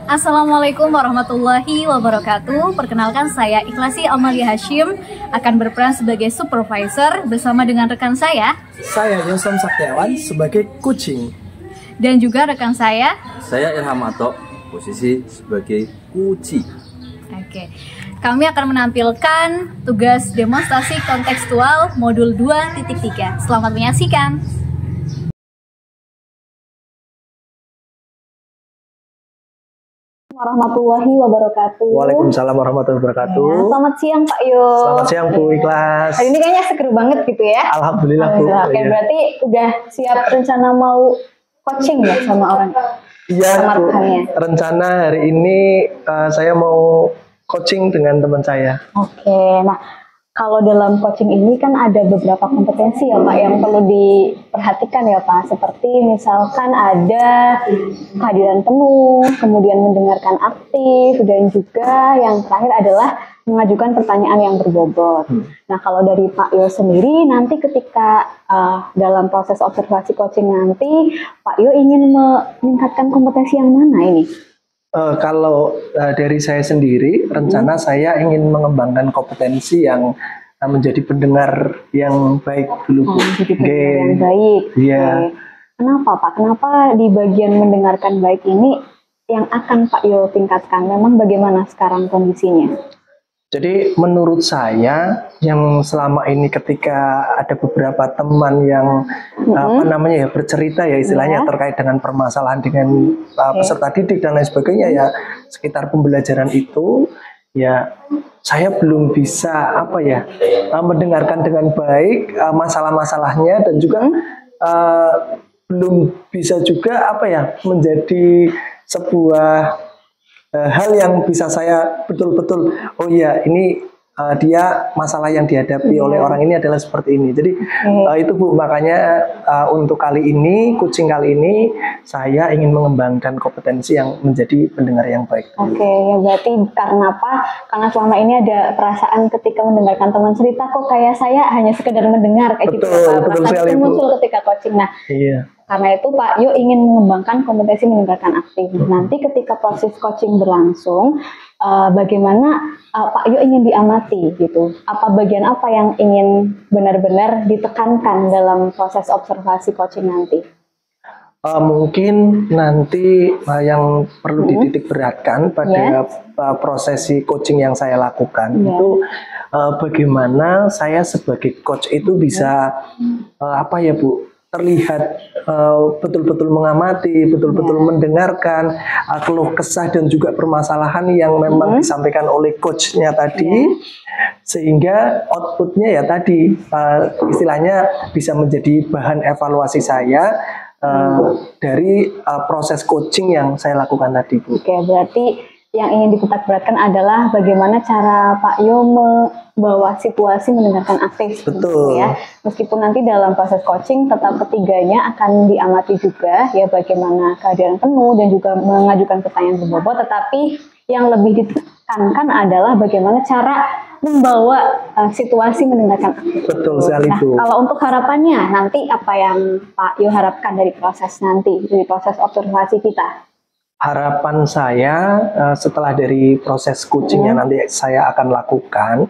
Assalamualaikum warahmatullahi wabarakatuh. Perkenalkan, saya Ikhlasi Amalia Hashim akan berperan sebagai supervisor bersama dengan rekan saya Yosam Saktiawan sebagai kucing. Dan juga rekan saya Irham Atok, posisi sebagai kuci. Oke. Kami akan menampilkan tugas demonstrasi kontekstual modul 2.3. Selamat menyaksikan. Warahmatullahi wabarakatuh. Waalaikumsalam warahmatullahi wabarakatuh. Ya, selamat siang Pak Yo. Selamat siang Bu Ikhlas. Hari ini kayaknya seger banget gitu ya. Alhamdulillah Bu. Oke, berarti udah siap rencana mau coaching ya sama orang? Iya Bu. Rekannya. Rencana hari ini saya mau coaching dengan teman saya. Oke, nah kalau dalam coaching ini kan ada beberapa kompetensi ya Pak yang perlu diperhatikan ya Pak. Seperti misalkan ada kehadiran penuh, kemudian mendengarkan aktif, dan juga yang terakhir adalah mengajukan pertanyaan yang berbobot. Nah kalau dari Pak Yo sendiri nanti ketika dalam proses observasi coaching nanti Pak Yo ingin meningkatkan kompetensi yang mana ini? Kalau dari saya sendiri, rencana saya ingin mengembangkan kompetensi yang menjadi pendengar yang baik dulu. Jadi pendengar yang baik. Iya. Kenapa Pak? Kenapa di bagian mendengarkan baik ini yang akan Pak Yo tingkatkan? Memang bagaimana sekarang kondisinya? Jadi menurut saya yang selama ini ketika ada beberapa teman yang bercerita ya istilahnya terkait dengan permasalahan dengan peserta didik dan lain sebagainya ya sekitar pembelajaran itu ya saya belum bisa mendengarkan dengan baik masalah-masalahnya dan juga belum bisa juga menjadi sebuah hal yang bisa saya betul-betul ini dia masalah yang dihadapi oleh orang ini adalah seperti ini. Jadi itu Bu, makanya untuk kali ini, kucing kali ini saya ingin mengembangkan kompetensi yang menjadi pendengar yang baik. Oke, ya berarti karena apa? Karena selama ini ada perasaan ketika mendengarkan teman cerita kok kayak saya hanya sekedar mendengar kayak gitu. Betul sekali, itu muncul ketika coaching. Nah, iya. Karena itu Pak Yo ingin mengembangkan kompetensi mendengarkan aktif. Nanti ketika proses coaching berlangsung, bagaimana Pak Yo ingin diamati gitu? Apa bagian apa yang ingin benar-benar ditekankan dalam proses observasi coaching nanti? Mungkin nanti yang perlu dititik beratkan pada prosesi coaching yang saya lakukan itu bagaimana saya sebagai coach itu bisa Bu, terlihat betul-betul mengamati, betul-betul mendengarkan keluh kesah dan juga permasalahan yang memang disampaikan oleh coachnya tadi, sehingga outputnya ya tadi istilahnya bisa menjadi bahan evaluasi saya dari proses coaching yang saya lakukan tadi Bu. Oke, berarti yang ingin dititik beratkan adalah bagaimana cara Pak Yo membawa situasi mendengarkan aktif. Betul. Ya. Meskipun nanti dalam proses coaching tetap ketiganya akan diamati juga ya bagaimana kehadiran penuh dan juga mengajukan pertanyaan berbobot, tetapi yang lebih ditekankan adalah bagaimana cara membawa situasi mendengarkan aktif. Betul sekali Bu. Kalau untuk harapannya nanti apa yang Pak Yo harapkan dari proses nanti, dari proses observasi kita? Harapan saya setelah dari proses coaching yang nanti saya akan lakukan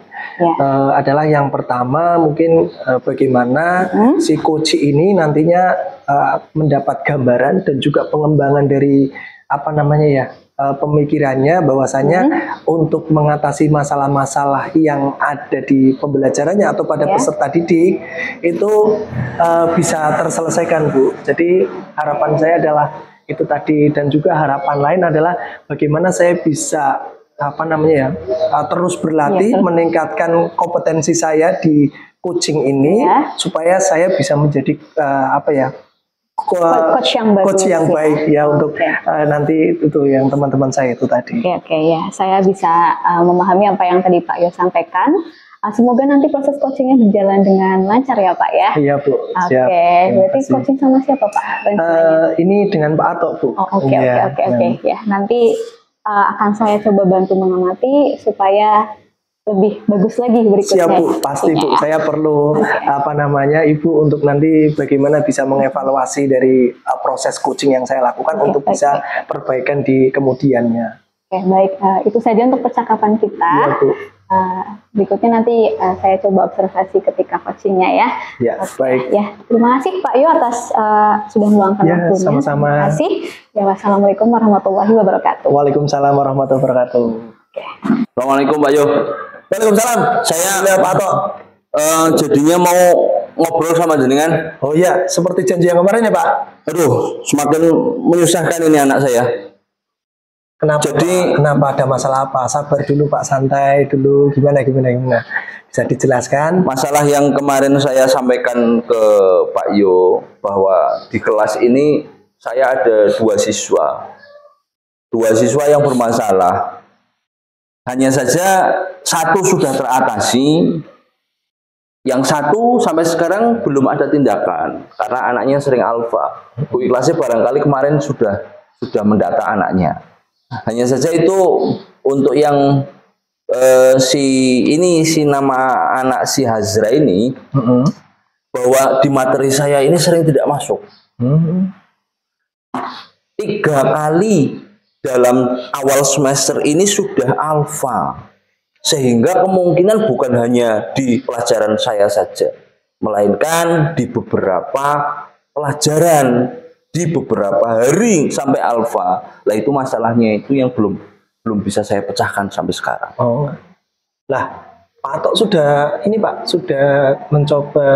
adalah yang pertama mungkin bagaimana si coach ini nantinya mendapat gambaran dan juga pengembangan dari pemikirannya bahwasanya untuk mengatasi masalah-masalah yang ada di pembelajarannya atau pada peserta didik itu bisa terselesaikan Bu. Jadi harapan saya adalah itu tadi, dan juga harapan lain adalah bagaimana saya bisa terus berlatih meningkatkan kompetensi saya di coaching ini supaya saya bisa menjadi coach yang baik ya untuk nanti itu yang teman-teman saya itu tadi. Oke ya, saya bisa memahami apa yang tadi Pak Yo sampaikan. Semoga nanti proses coachingnya berjalan dengan lancar ya Pak ya. Iya Bu. Siap. Oke, berarti coaching sama siapa Pak? Ini dengan Pak Atok Bu. Oke. Ya, nanti akan saya coba bantu mengamati supaya lebih bagus lagi berikutnya. Siap Bu, pasti Bu. Saya perlu Ibu untuk nanti bagaimana bisa mengevaluasi dari proses coaching yang saya lakukan untuk bisa perbaikan di kemudiannya. Oke, baik. Itu saja untuk percakapan kita. Iya, Bu. Berikutnya nanti saya coba observasi ketika coachingnya ya. Ya, baik. Ya, terima kasih Pak Yo atas sudah meluangkan waktunya. Sama-sama. Terima kasih. Ya, wassalamualaikum warahmatullahi wabarakatuh. Waalaikumsalam warahmatullahi wabarakatuh. Assalamualaikum Pak Yo. Waalaikumsalam. Saya Pak Ato. Jadinya mau ngobrol sama jenengan. Oh iya, seperti janji yang kemarin ya Pak. Aduh, semakin menyusahkan ini anak saya. Kenapa? Kenapa, ada masalah apa? Sabar dulu Pak, santai dulu. Gimana? Bisa dijelaskan? Masalah yang kemarin saya sampaikan ke Pak Yo bahwa di kelas ini saya ada dua siswa yang bermasalah. Hanya saja satu sudah teratasi, yang satu sampai sekarang belum ada tindakan karena anaknya sering alfa. Bu Ikhlasnya barangkali kemarin sudah mendata anaknya. Hanya saja itu untuk yang si nama anak si Hazra ini bahwa di materi saya ini sering tidak masuk. 3 kali dalam awal semester ini sudah alfa, sehingga kemungkinan bukan hanya di pelajaran saya saja, melainkan di beberapa pelajaran, di beberapa hari sampai alfa. Lah itu masalahnya itu yang belum bisa saya pecahkan sampai sekarang. Oh. Lah, Pak Ato sudah mencoba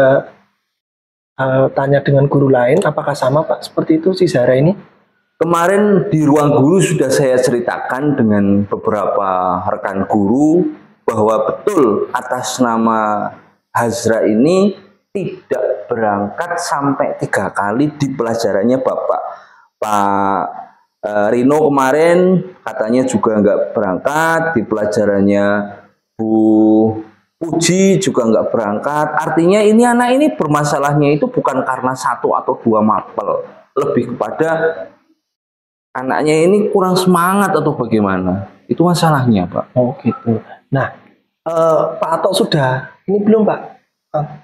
tanya dengan guru lain, apakah sama Pak seperti itu si Zara ini? Kemarin di ruang guru sudah saya ceritakan dengan beberapa rekan guru bahwa betul atas nama Hazra ini tidak berangkat sampai 3 kali di pelajarannya Pak Rino kemarin katanya juga nggak berangkat, di pelajarannya Bu Puji juga nggak berangkat. Artinya ini anak ini bermasalahnya itu bukan karena 1 atau 2 mapel, lebih kepada anaknya ini kurang semangat atau bagaimana. Itu masalahnya Pak. Oh gitu. Nah, Pak Ato sudah ini belum Pak?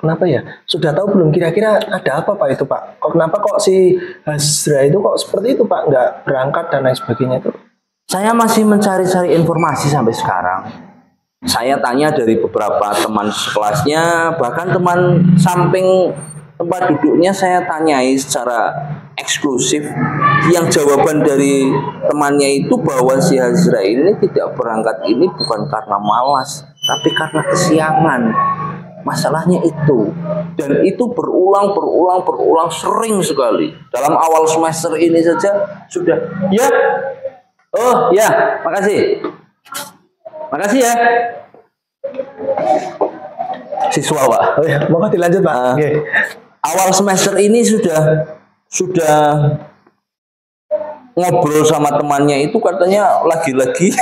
Kenapa ya? Sudah tahu belum kira-kira ada apa Pak itu Pak? Kenapa kok si Hazra itu kok seperti itu Pak? Nggak berangkat dan lain sebagainya itu? Saya masih mencari-cari informasi sampai sekarang. Saya tanya dari beberapa teman sekelasnya, bahkan teman samping tempat duduknya saya tanyai secara eksklusif. Yang jawaban dari temannya itu bahwa si Hazra ini tidak berangkat ini bukan karena malas, tapi karena kesiangan. Masalahnya itu, dan itu berulang sering sekali. Dalam awal semester ini saja sudah. Ya, oh ya, makasih ya. Siswa Pak. Oh ya, mau dilanjut Pak. Okay. Awal semester ini sudah ngobrol sama temannya itu katanya lagi-lagi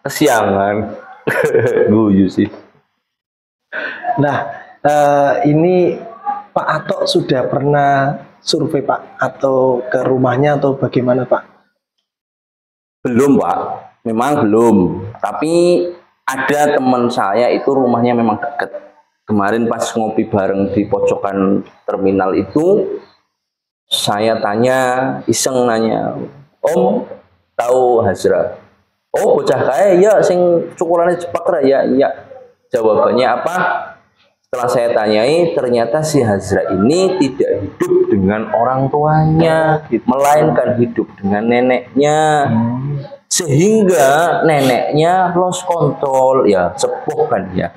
kesiangan. Guyu sih. Nah, ini Pak Ato sudah pernah survei Pak atau ke rumahnya atau bagaimana Pak? Belum Pak, memang belum. Tapi ada teman saya itu rumahnya memang dekat. Kemarin pas ngopi bareng di pojokan terminal itu, saya iseng nanya, Om tahu Hazra? Oh bocah kaya ya sing cukurannya cepak ya. Jawabannya apa? Setelah saya tanyai, ternyata si Hazra ini tidak hidup dengan orang tuanya, melainkan hidup dengan neneknya. Sehingga neneknya lost control, ya sepuh kan ya.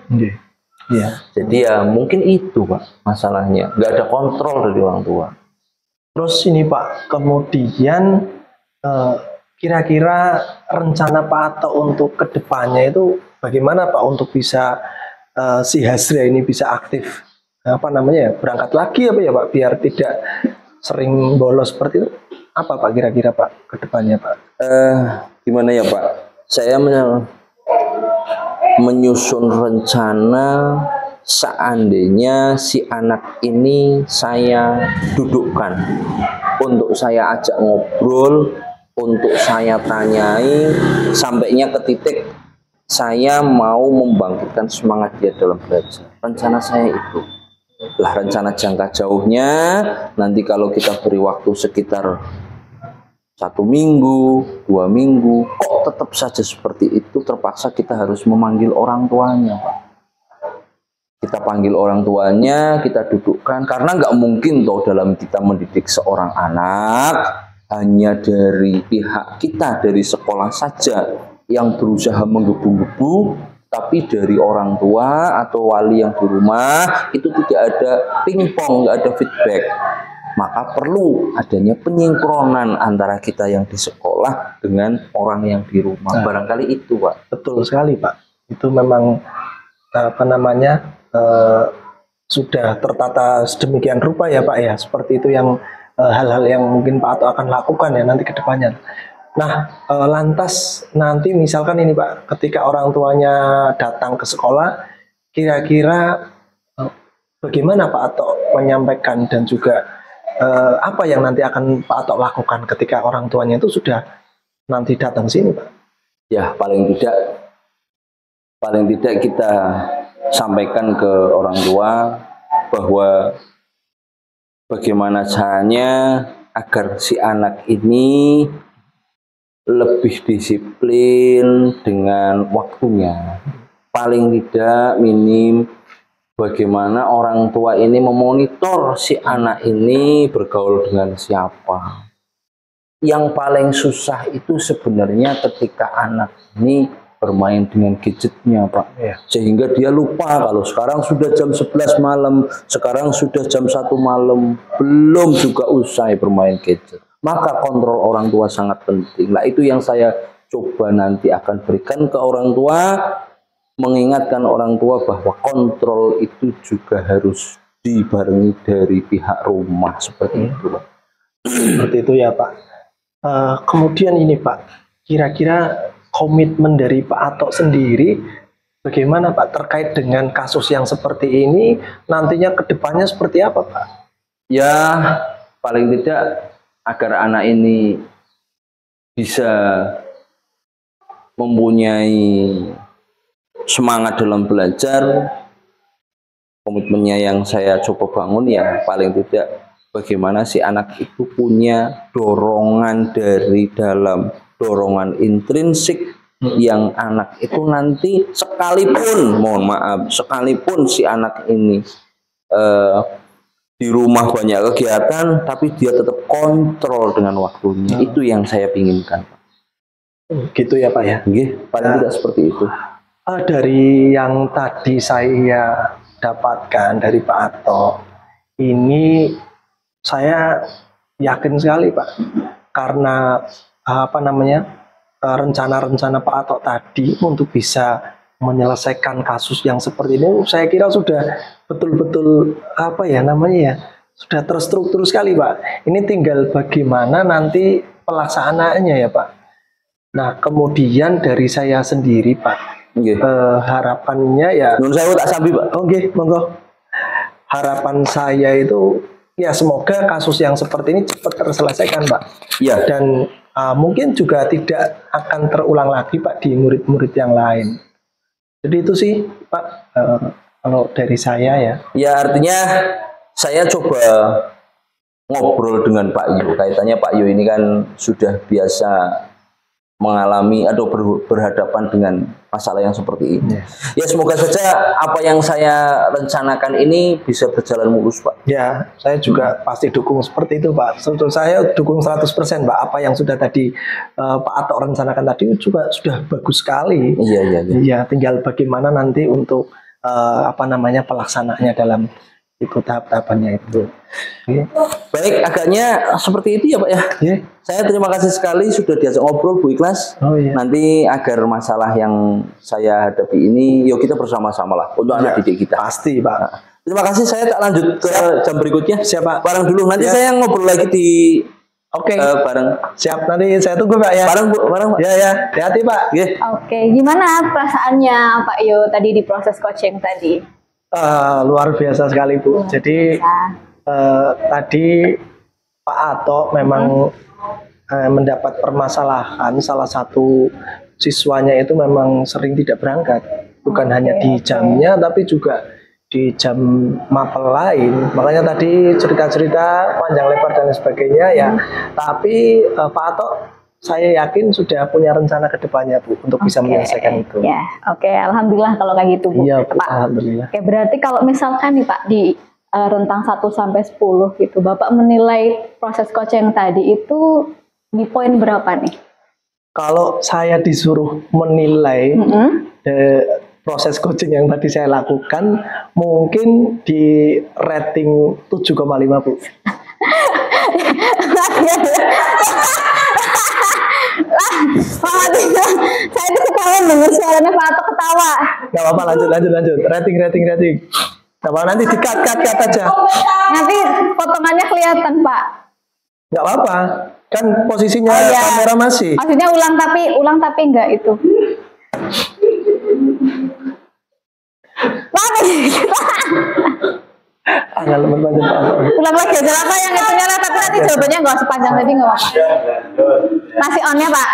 Iya. Jadi ya mungkin itu Pak masalahnya, nggak ada kontrol dari orang tua. Terus ini Pak, kemudian kira-kira rencana Pak Ato untuk kedepannya itu bagaimana Pak untuk bisa si Hazra ini bisa aktif berangkat lagi apa ya Pak biar tidak sering bolos seperti itu, apa Pak kira-kira Pak kedepannya Pak? Gimana ya Pak, saya menyusun rencana seandainya si anak ini saya dudukkan untuk saya ajak ngobrol untuk saya tanyai sampainya ke titik saya mau membangkitkan semangat dia dalam belajar. Rencana saya itu. Lah rencana jangka jauhnya nanti kalau kita beri waktu sekitar 1 minggu, 2 minggu, kok tetap saja seperti itu, terpaksa kita harus memanggil orang tuanya, Pak. Kita panggil orang tuanya, kita dudukkan, karena nggak mungkin toh dalam kita mendidik seorang anak hanya dari pihak kita, dari sekolah saja yang berusaha menggebu-gebu, tapi dari orang tua atau wali yang di rumah itu tidak ada pingpong, nggak ada feedback. Maka perlu adanya penyinkronan antara kita yang di sekolah dengan orang yang di rumah. Barangkali itu, Pak. Betul sekali, Pak. Itu memang sudah tertata sedemikian rupa ya, Pak ya. Seperti itu yang hal-hal yang mungkin Pak Ato akan lakukan ya nanti ke depannya. Nah, lantas nanti misalkan ini Pak, ketika orang tuanya datang ke sekolah, kira-kira bagaimana Pak Ato menyampaikan dan juga apa yang nanti akan Pak Ato lakukan ketika orang tuanya itu sudah nanti datang sini Pak? Ya, paling tidak kita sampaikan ke orang tua bahwa bagaimana caranya agar si anak ini lebih disiplin dengan waktunya. Paling tidak minim bagaimana orang tua ini memonitor si anak ini bergaul dengan siapa. Yang paling susah itu sebenarnya ketika anak ini bermain dengan gadgetnya, Pak. Ya. Sehingga dia lupa kalau sekarang sudah jam 11 malam, sekarang sudah jam 1 malam, belum juga usai bermain gadget. Maka kontrol orang tua sangat penting. Nah, itu yang saya coba nanti akan berikan ke orang tua, mengingatkan orang tua bahwa kontrol itu juga harus dibarengi dari pihak rumah seperti itu, Pak. Seperti itu ya, Pak. Kemudian ini, Pak, kira-kira komitmen dari Pak Ato sendiri bagaimana, Pak, terkait dengan kasus yang seperti ini, nantinya ke depannya seperti apa, Pak? Ya, paling tidak agar anak ini bisa mempunyai semangat dalam belajar, komitmennya yang saya coba bangun ya paling tidak bagaimana si anak itu punya dorongan dari dalam, dorongan intrinsik yang anak itu nanti sekalipun, mohon maaf, sekalipun si anak ini di rumah banyak kegiatan, tapi dia tetap kontrol dengan waktunya. Itu yang saya inginkan. Gitu ya Pak ya? Paling tidak seperti itu. Dari yang tadi saya dapatkan dari Pak Ato, ini saya yakin sekali Pak, karena rencana-rencana Pak Ato tadi untuk bisa menyelesaikan kasus yang seperti ini, saya kira sudah betul-betul sudah terstruktur sekali Pak. Ini tinggal bagaimana nanti pelaksanaannya ya Pak. Nah, kemudian dari saya sendiri Pak, harapannya ya. Nun saya tak sambil Pak. Oke, monggo. Harapan saya itu ya semoga kasus yang seperti ini cepat terselesaikan Pak. Ya. Dan mungkin juga tidak akan terulang lagi Pak di murid-murid yang lain. Jadi itu sih Pak, kalau dari saya ya. Ya artinya saya coba ngobrol dengan Pak Yu. Kaitannya Pak Yu ini kan sudah biasa mengalami atau berhadapan dengan masalah yang seperti ini. Ya semoga saja apa yang saya rencanakan ini bisa berjalan mulus Pak. Ya, saya juga pasti dukung seperti itu Pak. Sebetulnya saya dukung 100% Pak. Apa yang sudah tadi Pak Ato rencanakan tadi juga sudah bagus sekali. Iya, tinggal bagaimana nanti untuk pelaksanaannya dalam itu tahap-tahapannya itu. Baik, agaknya seperti itu ya Pak ya. Saya terima kasih sekali sudah diajak ngobrol Bu Ikhlas. Nanti agar masalah yang saya hadapi ini, yuk kita bersama-sama lah untuk anak didik kita. Pasti Pak. Terima kasih, saya tak lanjut ke jam berikutnya. Siapa? Bareng dulu, nanti saya ngobrol lagi di bareng. Siap, nanti saya tunggu Pak ya. Bareng Bu, bareng Pak. Ya, hati-hati Pak. Oke, gimana perasaannya Pak Yu tadi di proses coaching tadi? Luar biasa sekali Bu. Jadi tadi Pak Ato memang mendapat permasalahan, salah satu siswanya itu memang sering tidak berangkat, bukan hanya di jamnya tapi juga di jam mapel lain. Makanya tadi cerita-cerita panjang lebar dan sebagainya ya. Tapi Pak Atok, saya yakin sudah punya rencana ke depannya Bu untuk bisa menyelesaikan itu. Ya, oke. Alhamdulillah kalau kayak gitu Bu. Iya Bu, Pak. alhamdulillah. Oke, berarti kalau misalkan nih Pak di rentang 1 sampai 10 gitu, Bapak menilai proses coaching tadi itu di poin berapa nih? Kalau saya disuruh menilai proses coaching yang tadi saya lakukan, mungkin di rating 7,5 Bu. Saya disukai dengar suaranya Pak Atok ketawa. Gak apa-apa, lanjut. Rating. Gak apa, nanti di-cut aja. Nanti potongannya kelihatan Pak. Gak apa-apa, kan posisinya Oh, iya. kamera masih. Maksudnya ulang tapi enggak itu. Agak lemot Pak. Ulang lagi aja apa yang itunya lah, tapi nanti jawabannya nggak sepanjang tadi nggak apa-apa. Masih on-nya Pak.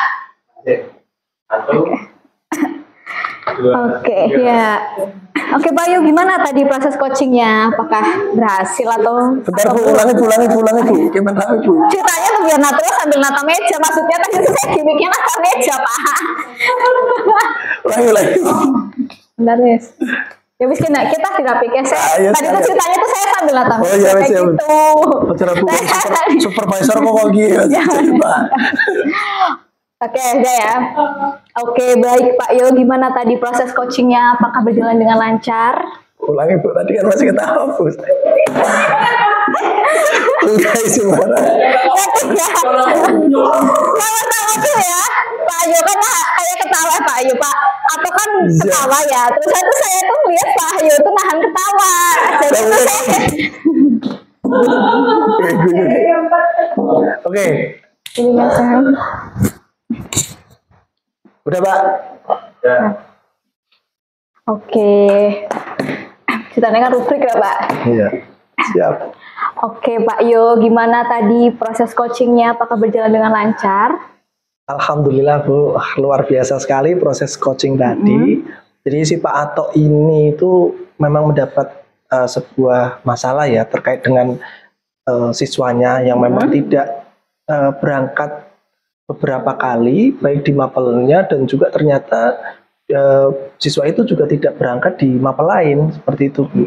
Oke, ya. Oke Pak Yu, gimana tadi proses coachingnya? Apakah berhasil atau? Bentar Bu, ulangi Bu. Gimana Bu? Ceritanya tuh biar natural sambil nata meja. Maksudnya tadi saya gimmicknya nata meja Pak. Ulangi. Bentar wes. Ya wis kita dirapike saya. Tadi tuh ceritanya tuh saya sambil nata meja. Oh iya wes ya. Gitu. Betul Bu, supervisor kok gitu. Pak. Oke, udah ya. Oke, baik Pak Yo. Gimana tadi proses coachingnya? Apakah berjalan dengan lancar? Ulangi Bu, tadi kan masih ketawa Bu. Udah isi marah. Sama-sama tuh ya. Pak Yo kan kayak ketawa Pak Yo Pak. Atau kan ketawa ya. Terus itu saya tuh lihat Pak Yo tuh nahan ketawa. Jadi itu saya. Oke. Ini macam. Udah Pak. Oke. Ceritanya kan rubrik ya Pak. Iya. Siap. Oke Pak Yo, gimana tadi proses coachingnya? Apakah berjalan dengan lancar? Alhamdulillah Bu, luar biasa sekali proses coaching tadi. Jadi si Pak Atok ini itu memang mendapat sebuah masalah ya terkait dengan siswanya yang memang tidak berangkat beberapa kali, baik di mapelnya dan juga ternyata siswa itu juga tidak berangkat di mapel lain, seperti itu Bu.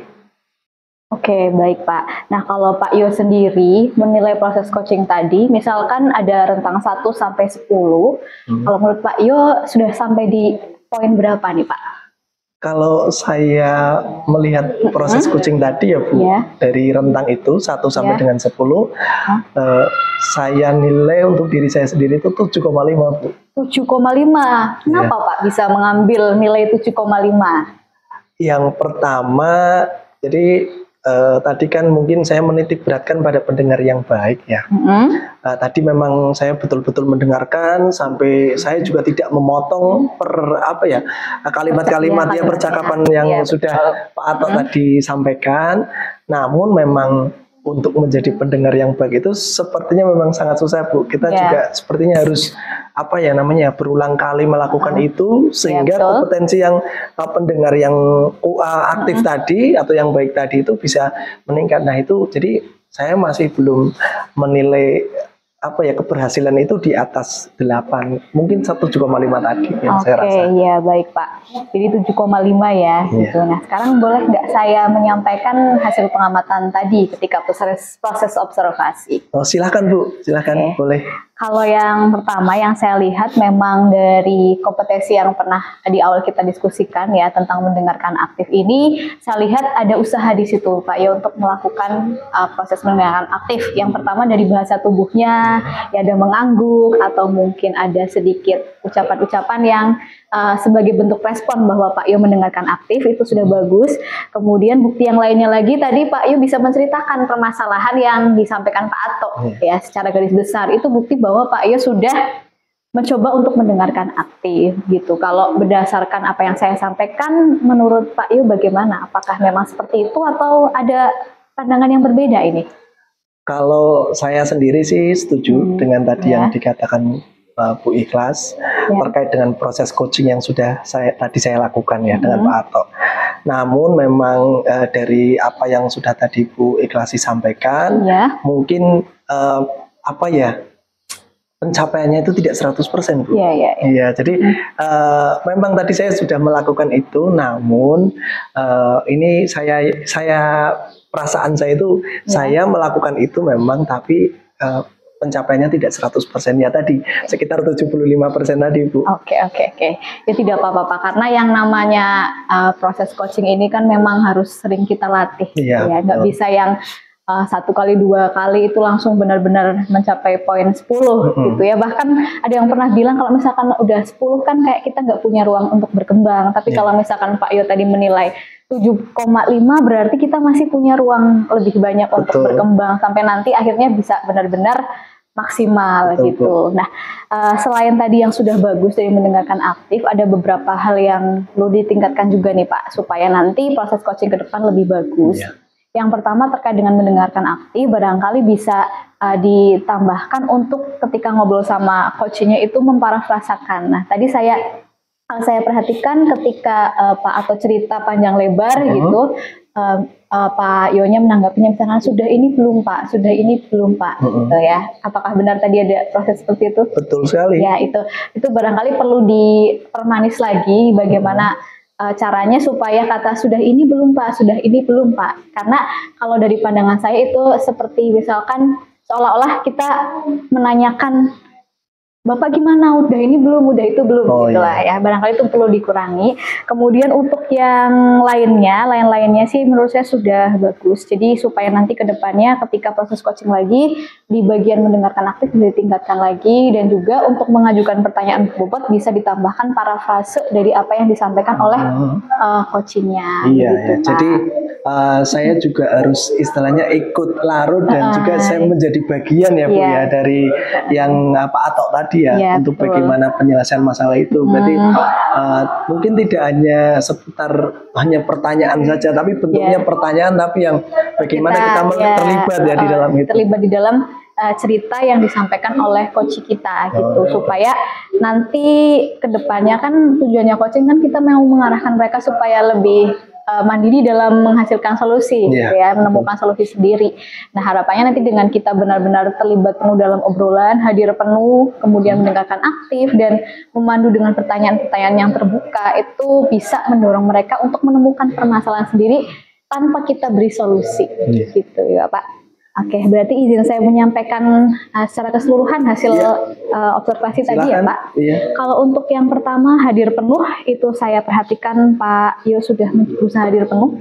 Oke, baik Pak. Nah, kalau Pak Yo sendiri menilai proses coaching tadi, misalkan ada rentang 1 sampai 10, kalau menurut Pak Yo sudah sampai di poin berapa nih Pak? Kalau saya melihat proses coaching tadi ya Bu, dari rentang itu 1 sampai dengan 10, saya nilai untuk diri saya sendiri itu 7,5 Bu. 7,5. Kenapa Pak bisa mengambil nilai 7,5? Yang pertama, jadi tadi kan mungkin saya menitik beratkan pada pendengar yang baik ya. Tadi memang saya betul-betul mendengarkan sampai saya juga tidak memotong per kalimat-kalimat ya percakapan yang sudah Pak Atok tadi sampaikan. Namun memang untuk menjadi pendengar yang baik itu sepertinya memang sangat susah Bu. Kita juga sepertinya harus berulang kali melakukan itu sehingga kompetensi yang pendengar yang aktif tadi atau yang baik tadi itu bisa meningkat. Nah itu jadi saya masih belum menilai keberhasilan itu di atas 8, mungkin 1,5 tadi yang saya rasa. Oke, iya baik Pak. Jadi 7,5 ya. Gitu. Nah sekarang boleh nggak saya menyampaikan hasil pengamatan tadi ketika proses observasi? Oh silakan Bu, silakan boleh. Kalau yang pertama yang saya lihat memang dari kompetensi yang pernah di awal kita diskusikan ya tentang mendengarkan aktif ini, saya lihat ada usaha di situ Pak ya untuk melakukan proses mendengarkan aktif. Yang pertama dari bahasa tubuhnya, ya ada mengangguk atau mungkin ada sedikit ucapan-ucapan yang sebagai bentuk respon bahwa Pak Yo mendengarkan aktif, itu sudah bagus. Kemudian bukti yang lainnya lagi tadi Pak Yo bisa menceritakan permasalahan yang disampaikan Pak Atok ya secara garis besar, itu bukti bahwa Pak Yo sudah mencoba untuk mendengarkan aktif gitu. Kalau berdasarkan apa yang saya sampaikan, menurut Pak Yo bagaimana? Apakah memang seperti itu atau ada pandangan yang berbeda ini? Kalau saya sendiri sih setuju dengan tadi yang dikatakan Bu Ikhlas terkait dengan proses coaching yang sudah tadi saya lakukan ya dengan Pak Ato. Namun memang dari apa yang sudah tadi Bu Ikhlasi sampaikan, mungkin apa ya, pencapaiannya itu tidak 100%, Bu. Iya, jadi memang tadi saya sudah melakukan itu, namun ini saya perasaan saya itu saya melakukan itu memang, tapi pencapaiannya tidak 100% ya tadi, sekitar 75% tadi, Bu. Oke. Ya tidak apa-apa, Pak, karena yang namanya proses coaching ini kan memang harus sering kita latih. Ya, nggak bisa yang 1 kali 2 kali itu langsung benar-benar mencapai poin 10 gitu ya. Bahkan ada yang pernah bilang kalau misalkan udah 10 kan kayak kita nggak punya ruang untuk berkembang. Tapi kalau misalkan Pak Yo tadi menilai 7,5 berarti kita masih punya ruang lebih banyak untuk berkembang sampai nanti akhirnya bisa benar-benar maksimal gitu. Nah, selain tadi yang sudah bagus dari mendengarkan aktif, ada beberapa hal yang perlu ditingkatkan juga nih Pak, supaya nanti proses coaching ke depan lebih bagus. Yang pertama terkait dengan mendengarkan aktif, barangkali bisa ditambahkan untuk ketika ngobrol sama coachnya itu memparafrasakan. Nah, tadi saya perhatikan ketika Pak Ato cerita panjang lebar gitu, Pak Yonya menanggapinya misalkan sudah ini belum Pak, sudah ini belum Pak, gitu ya. Apakah benar tadi ada proses seperti itu? Betul sekali. Ya, itu barangkali perlu dipermanis lagi bagaimana caranya supaya kata sudah ini belum Pak, sudah ini belum Pak. Karena kalau dari pandangan saya itu seperti misalkan seolah-olah kita menanyakan Bapak gimana, udah ini belum, udah itu belum, gitulah ya. Barangkali itu perlu dikurangi. Kemudian untuk yang lain-lainnya sih menurut saya sudah bagus. Jadi supaya nanti ke depannya ketika proses coaching lagi, di bagian mendengarkan aktif bisa ditingkatkan lagi. Dan juga untuk mengajukan pertanyaan bobot bisa ditambahkan parafrase dari apa yang disampaikan oleh coachingnya. Iya, gitu, ya. Jadi saya juga harus istilahnya ikut larut dan juga saya menjadi bagian ya Bu ya dari yang Pak Atok tadi. Ya, untuk bagaimana penyelesaian masalah itu. Berarti mungkin tidak hanya seputar hanya pertanyaan saja, tapi bentuknya pertanyaan, tapi yang bagaimana kita terlibat ya di dalam itu. Terlibat di dalam cerita yang disampaikan oleh coach kita gitu, supaya nanti kedepannya kan tujuannya coaching kan kita mau mengarahkan mereka supaya lebih mandiri dalam menghasilkan solusi, ya, menemukan solusi sendiri. Nah, harapannya nanti dengan kita benar-benar terlibat penuh dalam obrolan, hadir penuh, kemudian mendengarkan aktif dan memandu dengan pertanyaan-pertanyaan yang terbuka, itu bisa mendorong mereka untuk menemukan permasalahan sendiri tanpa kita beri solusi, gitu ya Pak. Oke, berarti izin saya menyampaikan secara keseluruhan hasil observasi tadi ya Pak. Kalau untuk yang pertama hadir penuh, itu saya perhatikan Pak Yo sudah berusaha hadir penuh.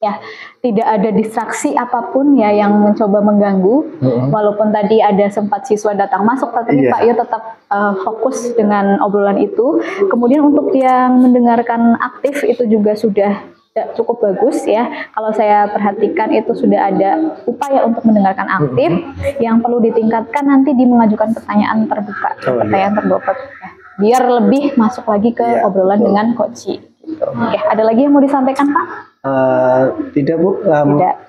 Ya, tidak ada distraksi apapun ya yang mencoba mengganggu. Walaupun tadi ada sempat siswa datang masuk, tapi Pak Yo tetap fokus dengan obrolan itu. Kemudian untuk yang mendengarkan aktif itu juga sudah cukup bagus ya. Kalau saya perhatikan itu sudah ada upaya untuk mendengarkan aktif. Yang perlu ditingkatkan nanti di mengajukan pertanyaan terbuka, pertanyaan terbobot ya. Biar lebih masuk lagi ke obrolan dengan coach. Gitu. Oke, ada lagi yang mau disampaikan Pak? Tidak Bu,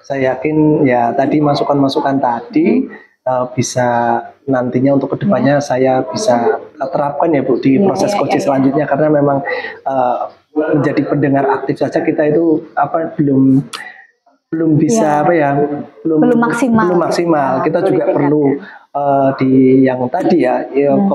saya yakin ya tadi masukan-masukan tadi bisa nantinya untuk kedepannya saya bisa terapkan ya Bu di proses coaching selanjutnya, karena memang menjadi pendengar aktif saja kita itu belum bisa belum maksimal. Kita juga perlu di yang tadi ya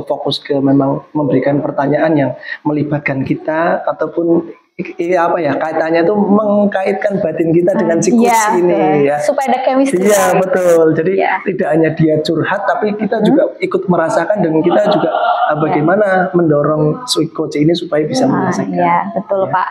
fokus ke memang memberikan pertanyaan yang melibatkan kita, ataupun kaitannya itu mengkaitkan batin kita dengan si coach ini ya, supaya ada chemistry. Iya betul, jadi tidak hanya dia curhat tapi kita juga ikut merasakan, dan kita juga bagaimana mendorong si coach ini supaya bisa menyelesaikan. Iya betul Pak,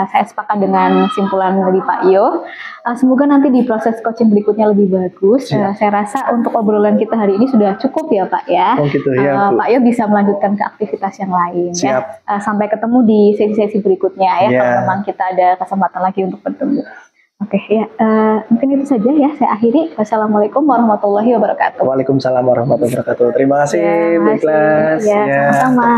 saya sepakat dengan simpulan dari Pak Yo. Semoga nanti di proses coaching berikutnya lebih bagus. Saya rasa untuk obrolan kita hari ini sudah cukup ya Pak ya. Gitu, ya Pak Yo bisa melanjutkan ke aktivitas yang lain. Ya. Sampai ketemu di sesi-sesi berikutnya ya. Kalau memang kita ada kesempatan lagi untuk bertemu. Oke ya, mungkin itu saja ya. Saya akhiri. Wassalamualaikum warahmatullahi wabarakatuh. Waalaikumsalam warahmatullahi wabarakatuh. Terima kasih, Bu Ikhlas. Sama-sama.